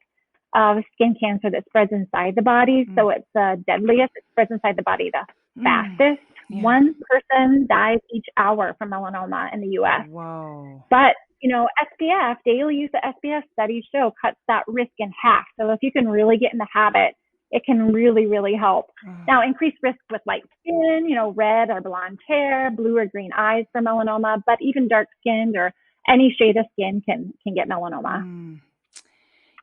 B: of skin cancer that spreads inside the body. So it's the deadliest. It spreads inside the body the fastest.
C: Yeah.
B: One person dies each hour from melanoma in the U.S.
C: Whoa.
B: But, SPF, daily use of SPF studies show cuts that risk in half. So if you can really get in the habit, it can really, really help. Now, increased risk with light skin, red or blonde hair, blue or green eyes for melanoma, but even dark-skinned or any shade of skin can get melanoma.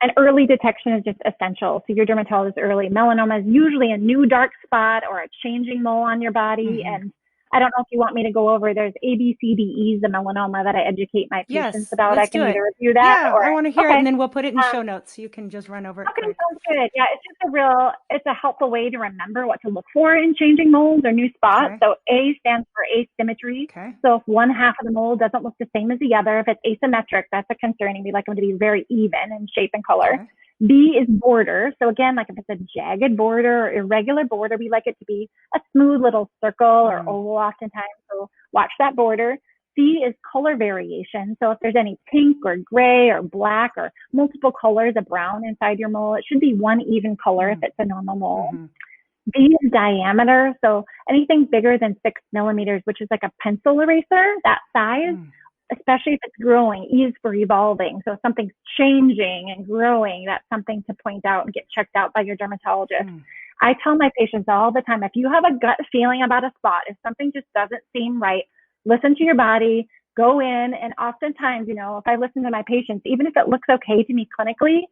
B: And early detection is just essential. So your dermatologist early. Melanoma is usually a new dark spot or a changing mole on your body. And I don't know if you want me to go over, there's A, B, C, D, E's of melanoma that I educate my patients about. I can either review that.
C: Yeah,
B: or,
C: I want to hear it, and then we'll put it in show notes so you can just run over it
B: Okay,
C: quick.
B: sounds good. Yeah, it's just it's a helpful way to remember what to look for in changing moles or new spots. So A stands for asymmetry. So if one half of the mole doesn't look the same as the other, if it's asymmetric, that's a concern, and we like them to be very even in shape and color. B is border. So again, like if it's a jagged border or irregular border, we like it to be a smooth little circle or oval oftentimes. So watch that border. C is color variation. So if there's any pink or gray or black or multiple colors of brown inside your mole, it should be one even color if it's a normal mole. D is diameter. So anything bigger than 6 millimeters, which is like a pencil eraser, that size, especially if it's growing. E is for evolving. So if something's changing and growing, that's something to point out and get checked out by your dermatologist. I tell my patients all the time, if you have a gut feeling about a spot, if something just doesn't seem right, listen to your body, go in. And oftentimes, if I listen to my patients, even if it looks okay to me clinically,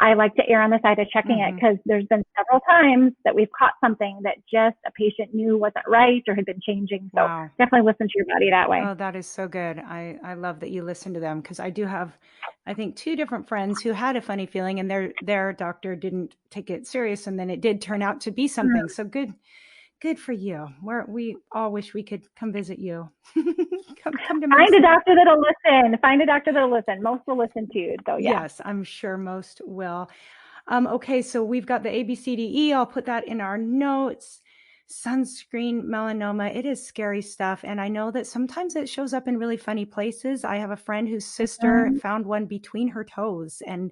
B: I like to err on the side of checking it because there's been several times that we've caught something that just a patient knew wasn't right or had been changing. So definitely listen to your body that way.
C: Oh, that is so good. I love that you listen to them because I do have, I think, 2 different friends who had a funny feeling and their doctor didn't take it serious. And then it did turn out to be something. So good for you. We all wish we could come visit you. come to
B: Find a doctor that'll listen. Find a doctor that'll listen. Most will listen to you. So yeah.
C: Yes, I'm sure most will. Okay, so we've got the ABCDE. I'll put that in our notes. Sunscreen, melanoma, it is scary stuff. And I know that sometimes it shows up in really funny places. I have a friend whose sister found one between her toes, and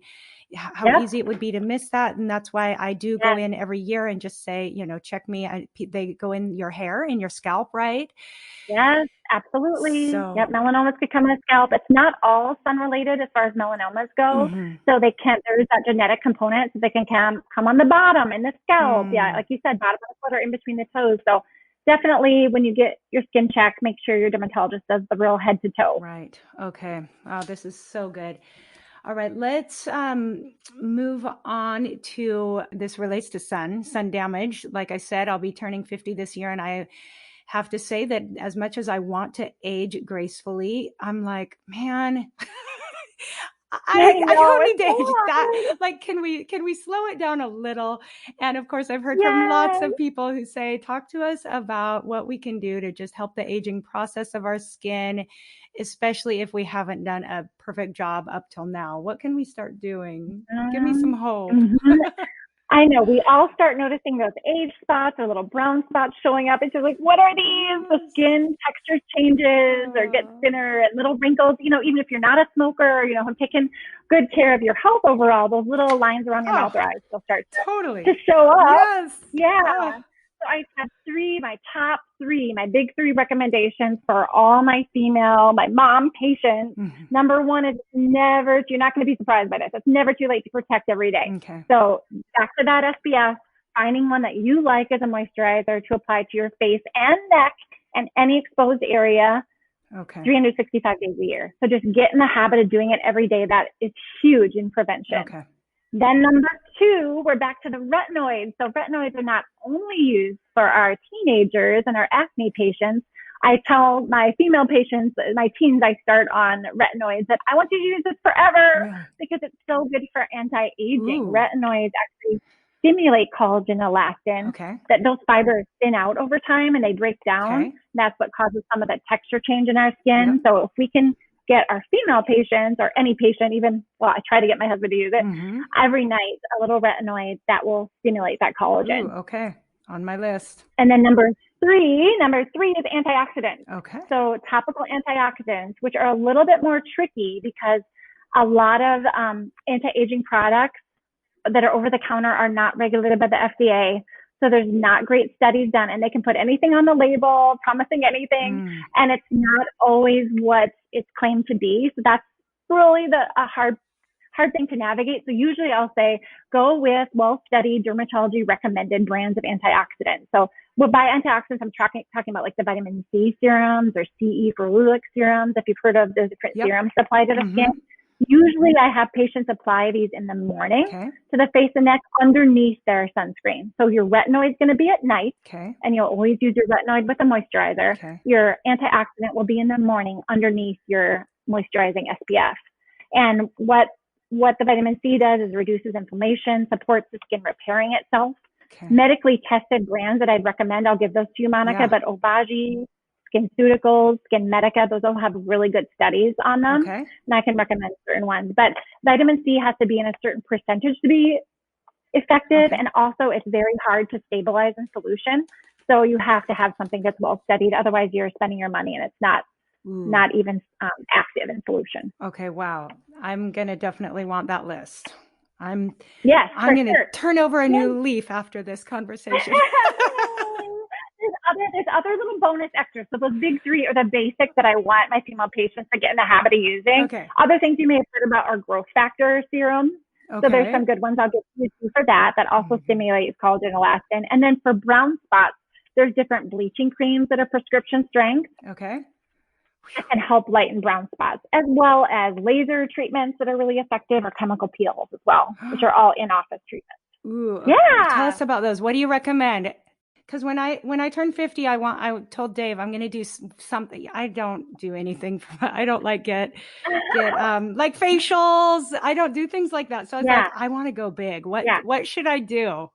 C: how easy it would be to miss that. And that's why I do go in every year and just say, check me. They go in your hair, in your scalp, right?
B: Yes, absolutely. Melanomas could come in the scalp. It's not all sun related as far as melanomas go. So there's that genetic component, so they can come on the bottom in the scalp. Yeah, like you said, bottom of the foot or in between the toes. So definitely when you get your skin checked, make sure your dermatologist does the real head to toe.
C: Right. Okay. Wow, this is so good. All right, let's move on to, this relates to sun damage. Like I said, I'll be turning 50 this year, and I have to say that as much as I want to age gracefully, I'm like, man, I don't need to age that. Like, can we slow it down a little? And of course, I've heard from lots of people who say, talk to us about what we can do to just help the aging process of our skin, especially if we haven't done a perfect job up till now. What can we start doing? Give me some hope.
B: I know we all start noticing those age spots or little brown spots showing up. It's just like, what are these? The skin texture changes or gets thinner and little wrinkles. Even if you're not a smoker, have taken good care of your health overall, those little lines around your mouth or eyes will start to show up.
C: Yes.
B: Yeah. So I have my top 3, my big 3 recommendations for all my mom patients. Number 1 is you're not going to be surprised by this. It's never too late to protect every day.
C: Okay.
B: So back to that SPF, finding one that you like as a moisturizer to apply to your face and neck and any exposed area. 365 days a year. So just get in the habit of doing it every day. That is huge in prevention.
C: Okay.
B: Then number two, we're back to the retinoids. So retinoids are not only used for our teenagers and our acne patients. I tell my female patients, my teens, I start on retinoids that I want you to use this forever because it's so good for anti-aging.
C: Ooh.
B: Retinoids actually stimulate collagen elastin,
C: Okay.
B: that those fibers thin out over time and they break down.
C: Okay.
B: That's what causes some of the texture change in our skin.
C: Yep.
B: So if we can get our female patients or any patient, even, well, I try to get my husband to use it every night, a little retinoid that will stimulate that collagen.
C: Ooh, okay. On my list.
B: And then number three is antioxidants.
C: Okay.
B: So topical antioxidants, which are a little bit more tricky because a lot of anti-aging products that are over the counter are not regulated by the FDA. So there's not great studies done, and they can put anything on the label, promising anything, and it's not always what it's claimed to be. So that's really a hard thing to navigate. So usually I'll say go with well-studied dermatology recommended brands of antioxidants. So by antioxidants, I'm talking about like the vitamin C serums or CE ferulic serums. If you've heard of those different serums applied to the skin. Usually I have patients apply these in the morning to the face and neck underneath their sunscreen. So your retinoid is going to be at night, and you'll always use your retinoid with a moisturizer. Your antioxidant will be in the morning underneath your moisturizing SPF. And what the vitamin C does is reduces inflammation, supports the skin repairing itself. Medically tested brands that I'd recommend, I'll give those to you, Monica, but Obagi, SkinCeuticals, Skin Medica, those all have really good studies on them. And I can recommend certain ones. But vitamin C has to be in a certain percentage to be effective. And also it's very hard to stabilize in solution. So you have to have something that's well studied. Otherwise you're spending your money and it's not even active in solution.
C: Okay. Wow. I'm going to definitely want that list. I'm going to turn over a new leaf after this conversation.
B: There's other little bonus extras. So those big three are the basics that I want my female patients to get in the habit of using. Other things you may have heard about are growth factor serums. So there's some good ones I'll get you for that also stimulates collagen elastin. And then for brown spots, there's different bleaching creams that are prescription strength. That can help lighten brown spots, as well as laser treatments that are really effective, or chemical peels as well, which are all in-office treatments.
C: Ooh, tell us about those. What do you recommend? Because when I turned 50, I told Dave I'm going to do something. I don't do anything. I don't get like facials. I don't do things like that. So I was like, I want to go big. What should I do?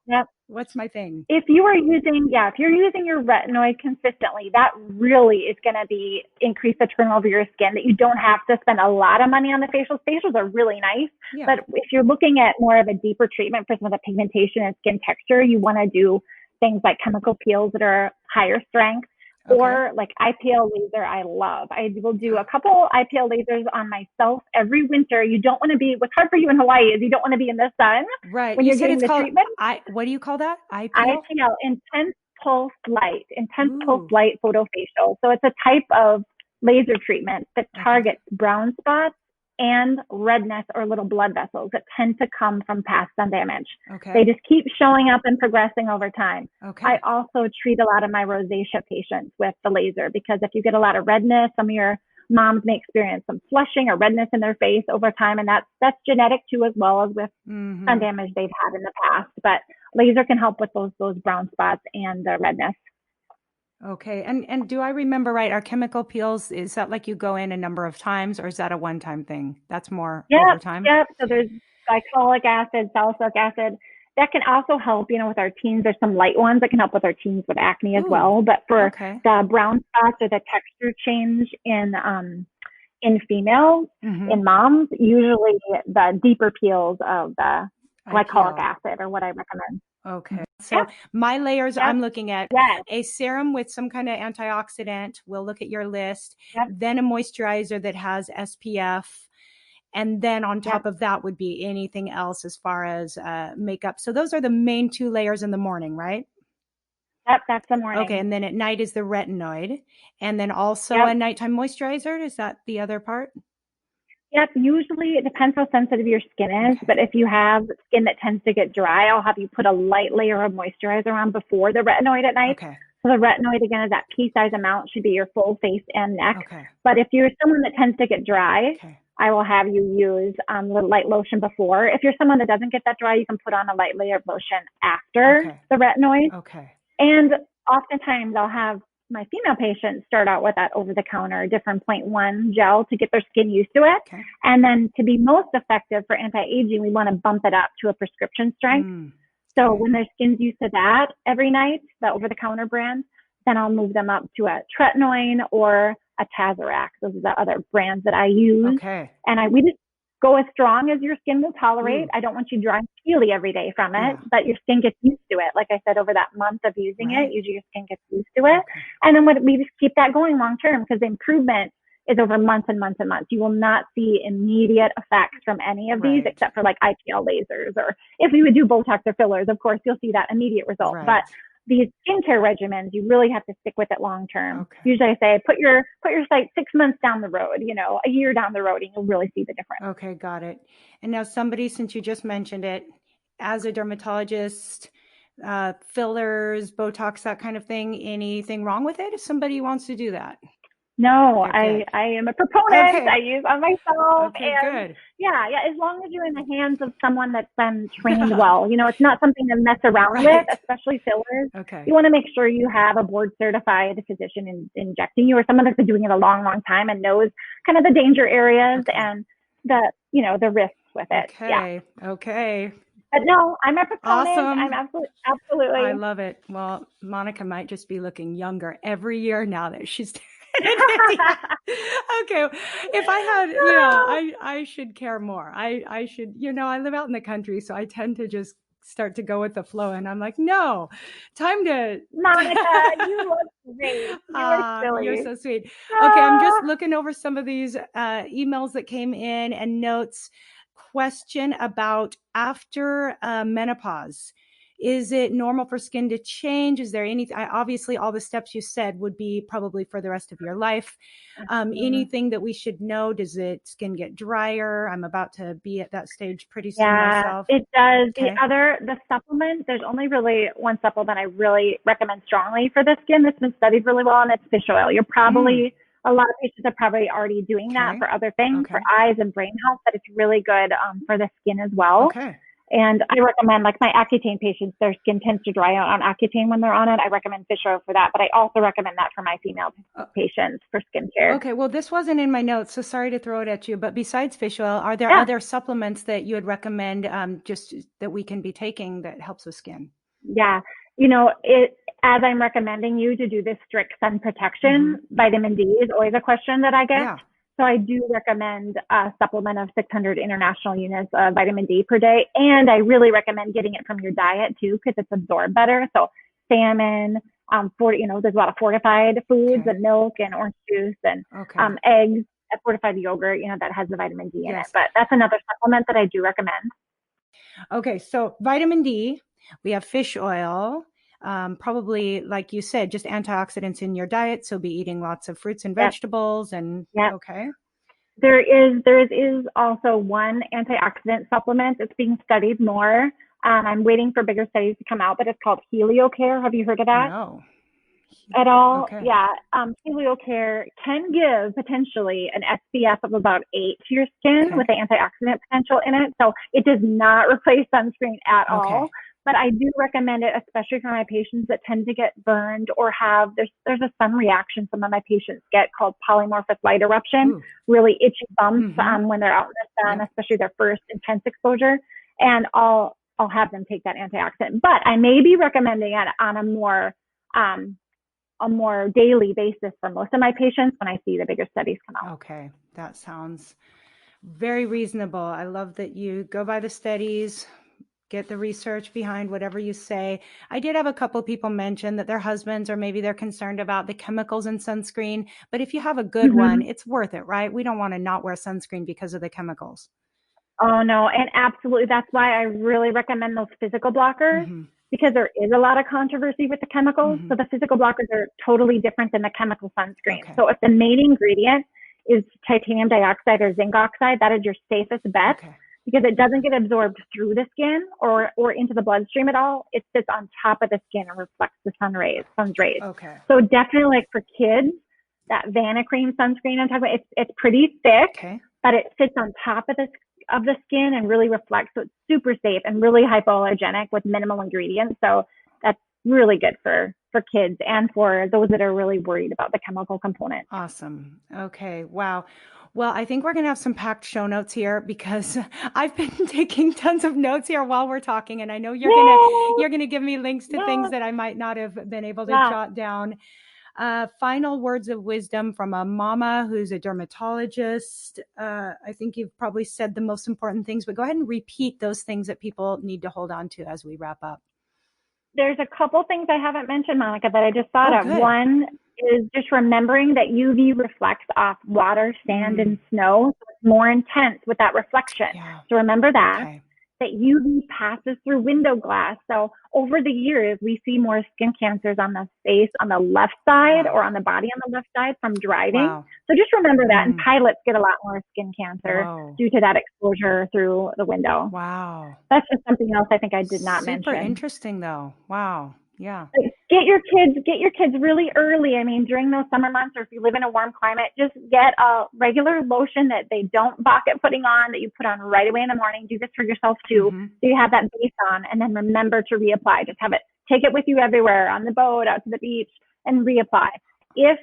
C: What's my thing?
B: If you're using your retinoid consistently, that really is going to increase the turnover of your skin, that you don't have to spend a lot of money on the facials. Facials are really nice, but if you're looking at more of a deeper treatment for some of the pigmentation and skin texture, you want to do things like chemical peels that are higher strength, or like IPL laser. I love. I will do a couple IPL lasers on myself every winter. You don't want to be, what's hard for you in Hawaii is you don't want to be in the sun when you're getting the treatment.
C: What do you call that?
B: IPL, intense pulse light photofacial. So it's a type of laser treatment that targets brown spots and redness or little blood vessels that tend to come from past sun damage. They just keep showing up and progressing over time. I also treat a lot of my rosacea patients with the laser, because if you get a lot of redness, some of your moms may experience some flushing or redness in their face over time, and that's genetic too, as well as with sun damage they've had in the past. But laser can help with those brown spots and the redness.
C: Okay. And do I remember right, our chemical peels, is that like you go in a number of times, or is that a one-time thing? That's more over time?
B: Yeah. So there's glycolic acid, salicylic acid. That can also help, with our teens. There's some light ones that can help with our teens with acne as well. But for the brown spots or the texture change in females, in moms, usually the deeper peels of the glycolic acid are what I recommend.
C: Okay. So my layers, I'm looking at a serum with some kind of antioxidant. We'll look at your list. Then a moisturizer that has SPF. And then on top of that would be anything else as far as makeup. So those are the main two layers in the morning, right?
B: Yep, that's the morning.
C: Okay. And then at night is the retinoid. And then also a nighttime moisturizer. Is that the other part?
B: Yep. Usually it depends how sensitive your skin is, but if you have skin that tends to get dry, I'll have you put a light layer of moisturizer on before the retinoid at night. So the retinoid, again, is that pea-size amount, should be your full face and neck. But if you're someone that tends to get dry, I will have you use the light lotion before. If you're someone that doesn't get that dry, you can put on a light layer of lotion after
C: Okay.
B: the retinoid.
C: Okay.
B: And oftentimes I'll have my female patients start out with that over-the-counter different 0.1 gel to get their skin used to it.
C: Okay.
B: And then to be most effective for anti-aging, we want to bump it up to a prescription strength. So when their skin's used to that every night, the over-the-counter brand, then I'll move them up to a tretinoin or a Tazarac. Those are the other brands that I use.
C: Okay.
B: And we just go as strong as your skin will tolerate.
C: Ooh.
B: I don't want you drying peely every day from it,
C: Yeah.
B: but your skin gets used to it. Like I said, over that month of using
C: Right.
B: it, usually your skin gets used to it.
C: Okay.
B: And then we just keep that going long term because the improvement is over months and months and months. You will not see immediate effects from any of these
C: Right.
B: except for like IPL lasers, or if you would do Botox or fillers, of course, you'll see that immediate result.
C: Right.
B: But these skincare regimens, you really have to stick with it long term.
C: Okay.
B: Usually I say, put your sight 6 months down the road, a year down the road, and you'll really see the difference.
C: Okay, got it. And now somebody, since you just mentioned it, as a dermatologist, fillers, Botox, that kind of thing, anything wrong with it if somebody wants to do that?
B: No,
C: Okay,
B: I am a proponent.
C: Okay.
B: I use on myself.
C: Okay,
B: And
C: good.
B: yeah, as long as you're in the hands of someone that's been trained well. It's not something to mess around with, especially fillers.
C: Okay.
B: You want to make sure you have a board certified physician injecting you, or someone that's been doing it a long, long time and knows kind of the danger areas and the risks with it.
C: Okay.
B: Yeah.
C: Okay.
B: But no, I'm a proponent.
C: Awesome.
B: I'm absolutely.
C: I love it. Well, Monica might just be looking younger every year now that she's Okay. If I had, I should care more. I should, I live out in the country, so I tend to just start to go with the flow. And I'm like, no, time to.
B: Monica, you look great. You are silly.
C: You're so sweet. Okay. I'm just looking over some of these emails that came in and notes. Question about after menopause. Is it normal for skin to change? Is there anything? Obviously, all the steps you said would be probably for the rest of your life. Anything that we should know? Does skin get drier? I'm about to be at that stage pretty soon myself.
B: It does.
C: Okay.
B: The supplement, there's only really one supplement I really recommend strongly for the skin that's been studied really well, and it's fish oil. You're probably, a lot of patients are probably already doing that for other things, for eyes and brain health, but it's really good for the skin as well.
C: Okay.
B: And I recommend, like my Accutane patients, their skin tends to dry out on Accutane when they're on it. I recommend fish oil for that, but I also recommend that for my female patients for skincare.
C: Okay, well, this wasn't in my notes, so sorry to throw it at you. But besides fish oil, are there other supplements that you would recommend just that we can be taking that helps with skin?
B: Yeah. As I'm recommending you to do this strict sun protection, vitamin D is always a question that I get.
C: Yeah.
B: So I do recommend a supplement of 600 international units of vitamin D per day. And I really recommend getting it from your diet too, because it's absorbed better. So salmon, there's a lot of fortified foods and milk and orange juice and eggs, fortified yogurt, that has the vitamin D in it. But that's another supplement that I do recommend.
C: Okay. So vitamin D, we have fish oil, probably, like you said, just antioxidants in your diet. So be eating lots of fruits and vegetables okay.
B: There is also one antioxidant supplement that's being studied more. I'm waiting for bigger studies to come out, but it's called HelioCare. Have you heard of that?
C: No.
B: At all?
C: Okay.
B: Yeah. HelioCare can give potentially an SPF of about 8 to your skin with the antioxidant potential in it. So it does not replace sunscreen at all. But I do recommend it, especially for my patients that tend to get burned or there's a sun reaction some of my patients get called polymorphous light eruption, really itchy bumps when they're out in the sun, especially their first intense exposure. And I'll have them take that antioxidant. But I may be recommending it on a more daily basis for most of my patients when I see the bigger studies come out.
C: Okay, that sounds very reasonable. I love that you go by the studies, get the research behind whatever you say. I did have a couple of people mention that their husbands, or maybe they're concerned about the chemicals in sunscreen. But if you have a good one, it's worth it, right? We don't want to not wear sunscreen because of the chemicals.
B: Oh, no. And absolutely. That's why I really recommend those physical blockers because there is a lot of controversy with the chemicals. So the physical blockers are totally different than the chemical sunscreen. So if the main ingredient is titanium dioxide or zinc oxide, that is your safest bet. Because it doesn't get absorbed through the skin or into the bloodstream at all. It sits on top of the skin and reflects the sun's rays. So definitely, like for kids, that Vanna Cream sunscreen I'm talking about, it's pretty thick. but it sits on top of the skin and really reflects. So it's super safe and really hypoallergenic with minimal ingredients. So that's really good for kids and for those that are really worried about the chemical component.
C: Awesome. Okay. Wow. Well, I think we're going to have some packed show notes here because I've been taking tons of notes here while we're talking, and I know you're going to give me links to things that I might not have been able to jot down. Final words of wisdom from a mama who's a dermatologist. I think you've probably said the most important things, but go ahead and repeat those things that people need to hold on to as we wrap up.
B: There's a couple things I haven't mentioned, Monica, that I just thought of.
C: Good.
B: One is just remembering that UV reflects off water, sand, and snow. So it's more intense with that reflection.
C: Yeah.
B: So remember that. Okay. That UV passes through window glass. So over the years, we see more skin cancers on the face on the left side or on the body on the left side from driving. Wow. So just remember that. And pilots get a lot more skin cancer due to that exposure through the window.
C: Wow.
B: That's just something else I think I did not mention.
C: Super interesting though. Wow. Yeah.
B: Get your kids really early. I mean, during those summer months, or if you live in a warm climate, just get a regular lotion that they don't balk at putting on, that you put on right away in the morning. Do this for yourself too. So you have that base on, and then remember to reapply. Just take it with you everywhere, on the boat, out to the beach, and reapply. If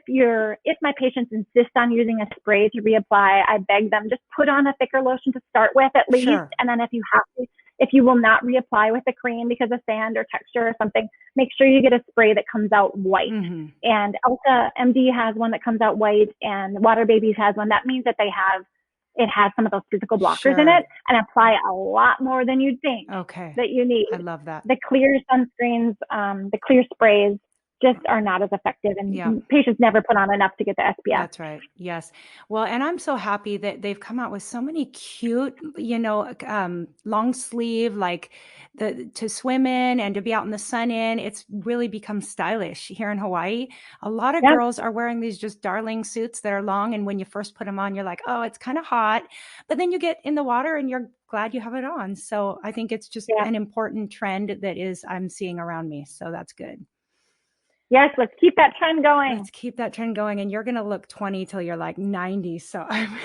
B: my patients insist on using a spray to reapply, I beg them, just put on a thicker lotion to start with at least. Sure. And then if you will not reapply with the cream because of sand or texture or something, make sure you get a spray that comes out white. And Elta MD has one that comes out white, and Water Babies has one. That means that it has some of those physical blockers in it, and apply a lot more than you'd think that you need.
C: I love that.
B: The clear sunscreens, the clear sprays just are not as effective, and patients never put on enough to get the SPF.
C: That's right. Yes. Well, and I'm so happy that they've come out with so many cute, long sleeve, like to swim in and to be out in the sun in. It's really become stylish here in Hawaii. A lot of girls are wearing these just darling suits that are long, and when you first put them on, you're like, oh, it's kind of hot, but then you get in the water and you're glad you have it on. So I think it's just an important trend that I'm seeing around me. So that's good.
B: Yes, let's keep that trend going.
C: Let's keep that trend going. And you're going to look 20 till you're like 90. So I'm
B: like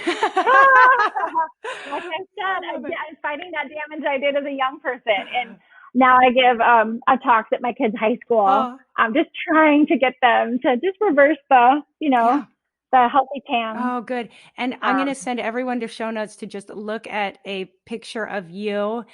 B: I said, I'm fighting that damage I did as a young person. And now I give talks at my kids' high school. I'm just trying to get them to just reverse the healthy tan.
C: Oh, good. And I'm going to send everyone to show notes to just look at a picture of you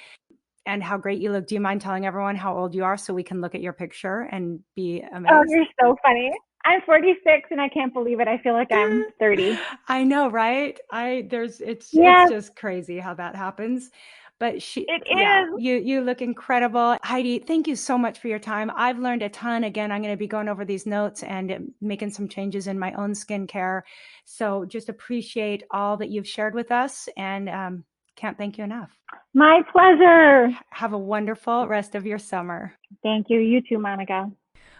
C: and how great you look. Do you mind telling everyone how old you are so we can look at your picture and be amazed?
B: Oh, you're so funny. I'm 46 and I can't believe it. I feel like I'm 30.
C: I know, right? It's just crazy how that happens. But it is. You look incredible. Heidi, thank you so much for your time. I've learned a ton. Again, I'm going to be going over these notes and making some changes in my own skincare. So just appreciate all that you've shared with us, and can't thank you enough.
B: My pleasure.
C: Have a wonderful rest of your summer.
B: Thank you. You too, Monica.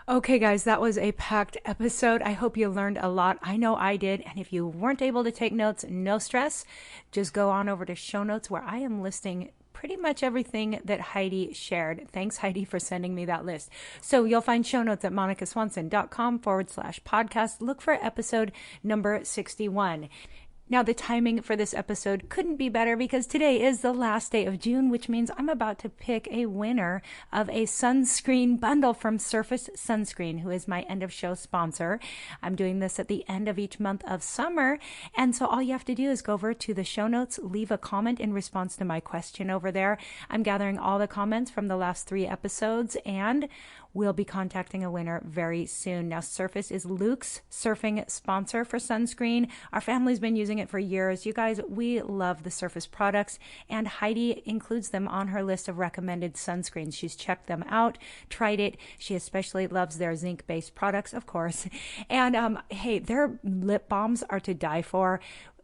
C: Okay, guys, that was a packed episode. I hope you learned a lot. I know I did. And if you weren't able to take notes, no stress. Just go on over to show notes where I am listing pretty much everything that Heidi shared. Thanks, Heidi, for sending me that list. So you'll find show notes at monicaswanson.com/podcast. Look for episode number 61. Now, the timing for this episode couldn't be better because today is the last day of June, which means I'm about to pick a winner of a sunscreen bundle from Surface Sunscreen, who is my end of show sponsor. I'm doing this at the end of each month of summer. And so all you have to do is go over to the show notes, leave a comment in response to my question over there. I'm gathering all the comments from the last 3 episodes, and we'll be contacting a winner very soon. Now, Surface is Luke's surfing sponsor for sunscreen. Our family's been using it for years. You guys, we love the Surface products, and Heidi includes them on her list of recommended sunscreens. She's checked them out, tried it. She especially loves their zinc-based products, of course. And hey, their lip balms are to die for.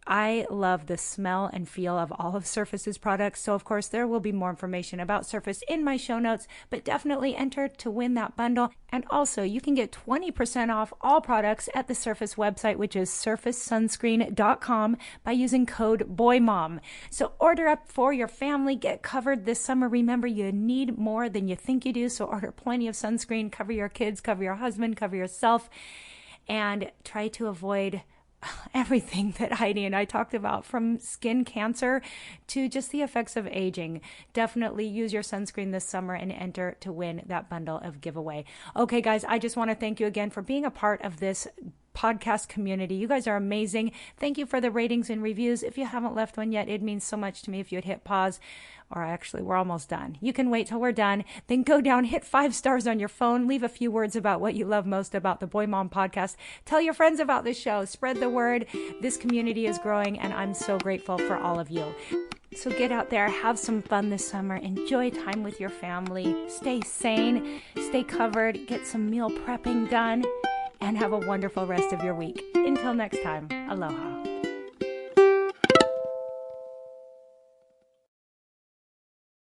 C: I love the smell and feel of all of Surface's products. So, of course, there will be more information about Surface in my show notes, but definitely enter to win that bundle. And also, you can get 20% off all products at the Surface website, which is surfacesunscreen.com, by using code BOYMOM. So order up for your family. Get covered this summer. Remember, you need more than you think you do. So order plenty of sunscreen. Cover your kids, cover your husband, cover yourself, and try to avoid everything that Heidi and I talked about, from skin cancer to just the effects of aging. Definitely use your sunscreen this summer and enter to win that bundle of giveaway. Okay, guys, I just want to thank you again for being a part of this podcast community. You guys are amazing. Thank you for the ratings and reviews. If you haven't left one yet, it means so much to me if you'd hit pause. Or actually, we're almost done. You can wait till we're done, then go down, hit 5 stars on your phone, leave a few words about what you love most about the Boy Mom podcast. Tell your friends about this show. Spread the word. This community is growing, and I'm so grateful for all of you. So get out there, have some fun this summer, enjoy time with your family, stay sane, stay covered, get some meal prepping done, and have a wonderful rest of your week. Until next time, aloha.